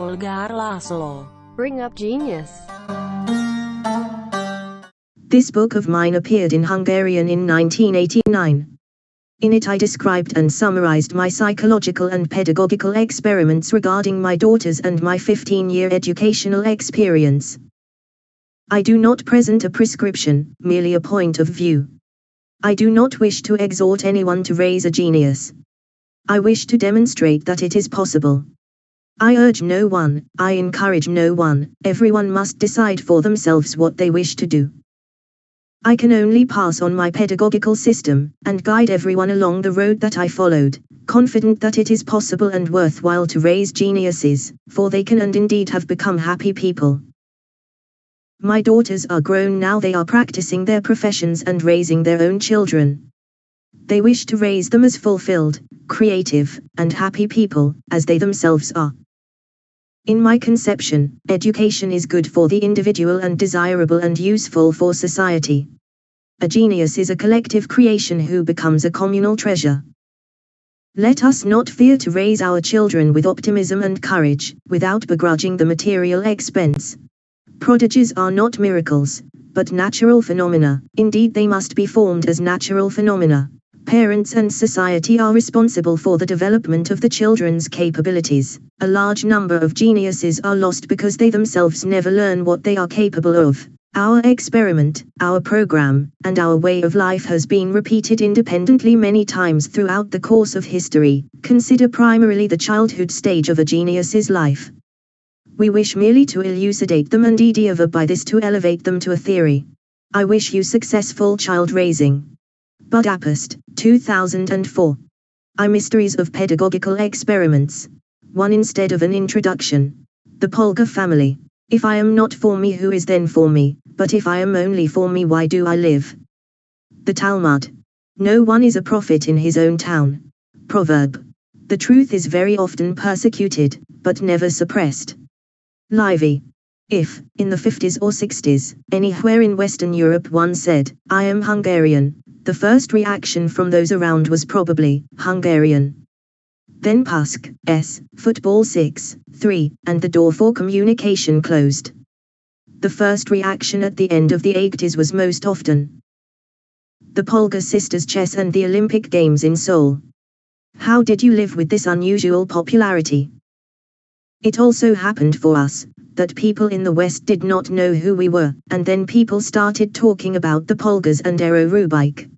Olgar Laszlo. Bring up genius. This book of mine appeared in Hungarian in 1989. In it I described and summarized my psychological and pedagogical experiments regarding my daughters and my 15-year educational experience. I do not present a prescription, merely a point of view. I do not wish to exhort anyone to raise a genius. I wish to demonstrate that it is possible. I urge no one, I encourage no one, everyone must decide for themselves what they wish to do. I can only pass on my pedagogical system, and guide everyone along the road that I followed, confident that it is possible and worthwhile to raise geniuses, for they can and indeed have become happy people. My daughters are grown now, they are practicing their professions and raising their own children. They wish to raise them as fulfilled, creative, and happy people, as they themselves are. In my conception, education is good for the individual and desirable and useful for society. A genius is a collective creation who becomes a communal treasure. Let us not fear to raise our children with optimism and courage, without begrudging the material expense. Prodigies are not miracles, but natural phenomena, indeed they must be formed as natural phenomena. Parents and society are responsible for the development of the children's capabilities. A large number of geniuses are lost because they themselves never learn what they are capable of. Our experiment, our program, and our way of life has been repeated independently many times throughout the course of history. Consider primarily the childhood stage of a genius's life. We wish merely to elucidate them and endeavor by this to elevate them to a theory. I wish you successful child raising. Budapest, 2004. Mysteries of Pedagogical Experiments. 1 instead of an introduction. The Polgar family. If I am not for me, who is then for me? But if I am only for me, why do I live? The Talmud. No one is a prophet in his own town. Proverb. The truth is very often persecuted, but never suppressed. Livy. If, in the 50s or 60s, anywhere in Western Europe one said, I am Hungarian, the first reaction from those around was probably, Hungarian. Then Pusk, football 6-3, and the door for communication closed. The first reaction at the end of the 80s was most often, the Polgar sisters' chess and the Olympic Games in Seoul. How did you live with this unusual popularity? It also happened for us, that people in the West did not know who we were, and then people started talking about the Polgars and Ero Rubik.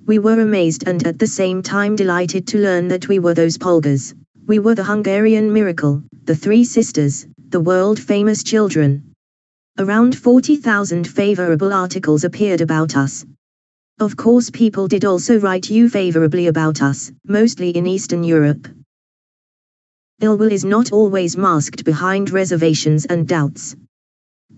We were amazed and at the same time delighted to learn that we were those Polgars. We were the Hungarian miracle, the three sisters, the world-famous children. Around 40,000 favorable articles appeared about us. Of course people did also write favorably about us, mostly in Eastern Europe. Ill will is not always masked behind reservations and doubts.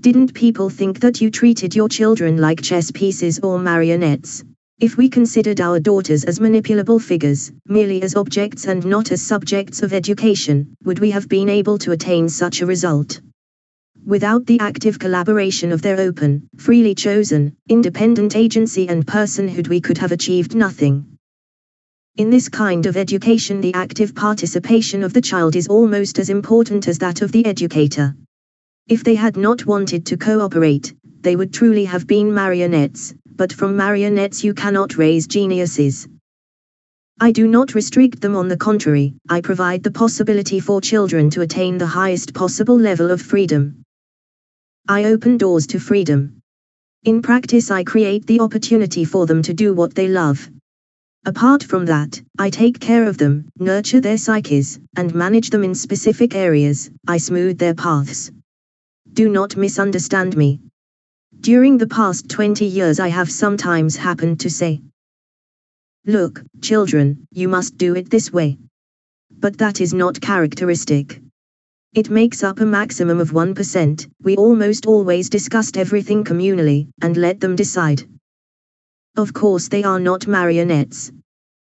Didn't people think that you treated your children like chess pieces or marionettes? If we considered our daughters as manipulable figures, merely as objects and not as subjects of education, would we have been able to attain such a result? Without the active collaboration of their open, freely chosen, independent agency and personhood, we could have achieved nothing. In this kind of education, the active participation of the child is almost as important as that of the educator. If they had not wanted to cooperate, they would truly have been marionettes, but from marionettes you cannot raise geniuses. I do not restrict them, on the contrary, I provide the possibility for children to attain the highest possible level of freedom. I open doors to freedom. In practice I create the opportunity for them to do what they love. Apart from that, I take care of them, nurture their psyches, and manage them in specific areas. I smooth their paths. Do not misunderstand me. During the past 20 years I have sometimes happened to say, look, children, you must do it this way. But that is not characteristic. It makes up a maximum of 1%, we almost always discussed everything communally, and let them decide. Of course they are not marionettes.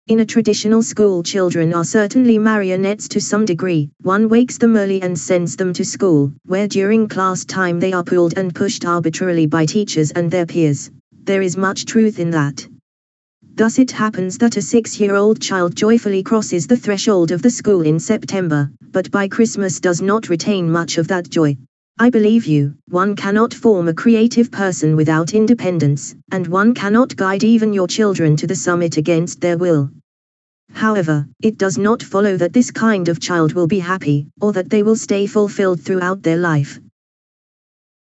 In a traditional school children are certainly marionettes to some degree. One wakes them early and sends them to school, where during class time they are pulled and pushed arbitrarily by teachers and their peers. There is much truth in that. Thus it happens that a 6-year-old child joyfully crosses the threshold of the school in September, but by Christmas does not retain much of that joy. I believe you, one cannot form a creative person without independence, and one cannot guide even your children to the summit against their will. However, it does not follow that this kind of child will be happy, or that they will stay fulfilled throughout their life.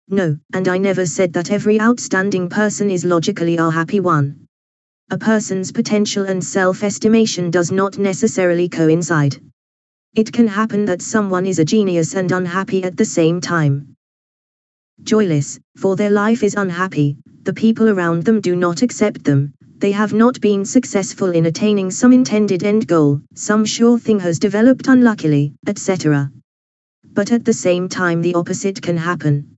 No, and I never said that every outstanding person is logically a happy one. A person's potential and self-estimation does not necessarily coincide. It can happen that someone is a genius and unhappy at the same time. Joyless, for their life is unhappy, the people around them do not accept them, they have not been successful in attaining some intended end goal, some sure thing has developed unluckily, etc. But at the same time the opposite can happen.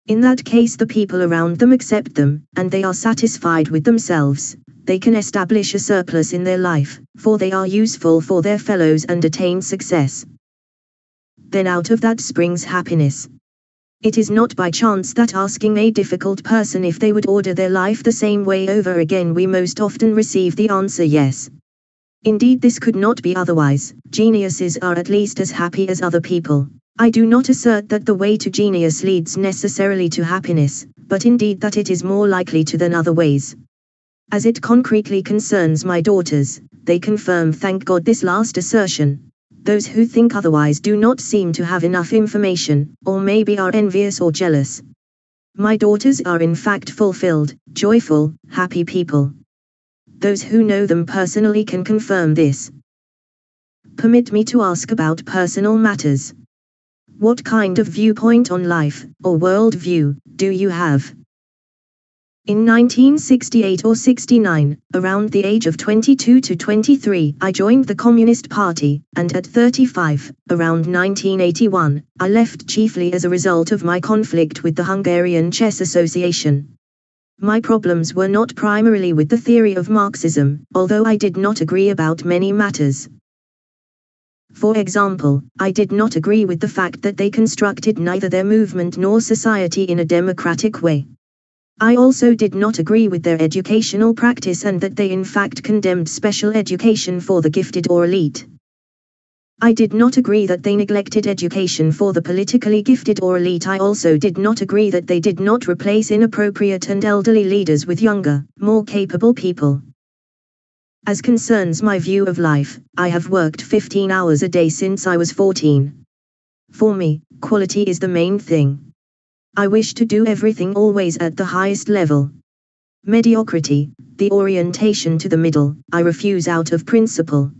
In that case the people around them accept them, and they are satisfied with themselves. They can establish a surplus in their life, for they are useful for their fellows and attain success. Then out of that springs happiness. It is not by chance that asking a difficult person if they would order their life the same way over again we most often receive the answer yes. Indeed this could not be otherwise, geniuses are at least as happy as other people. I do not assert that the way to genius leads necessarily to happiness, but indeed that it is more likely to than other ways. As it concretely concerns my daughters, they confirm thank God this last assertion. Those who think otherwise do not seem to have enough information, or maybe are envious or jealous. My daughters are in fact fulfilled, joyful, happy people. Those who know them personally can confirm this. Permit me to ask about personal matters. What kind of viewpoint on life, or world view, do you have? In 1968 or 69, around the age of 22 to 23, I joined the Communist Party, and at 35, around 1981, I left chiefly as a result of my conflict with the Hungarian Chess Association. My problems were not primarily with the theory of Marxism, although I did not agree about many matters. For example, I did not agree with the fact that they constructed neither their movement nor society in a democratic way. I also did not agree with their educational practice and that they in fact condemned special education for the gifted or elite. I did not agree that they neglected education for the politically gifted or elite. I also did not agree that they did not replace inappropriate and elderly leaders with younger, more capable people. As concerns my view of life, I have worked 15 hours a day since I was 14. For me, quality is the main thing. I wish to do everything always at the highest level. Mediocrity, the orientation to the middle, I refuse out of principle.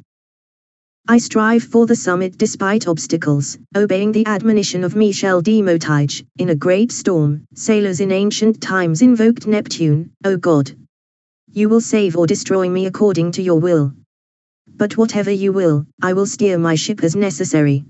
I strive for the summit despite obstacles, obeying the admonition of Michel de Montaigne. In a great storm, sailors in ancient times invoked Neptune, O God. You will save or destroy me according to your will. But whatever you will, I will steer my ship as necessary.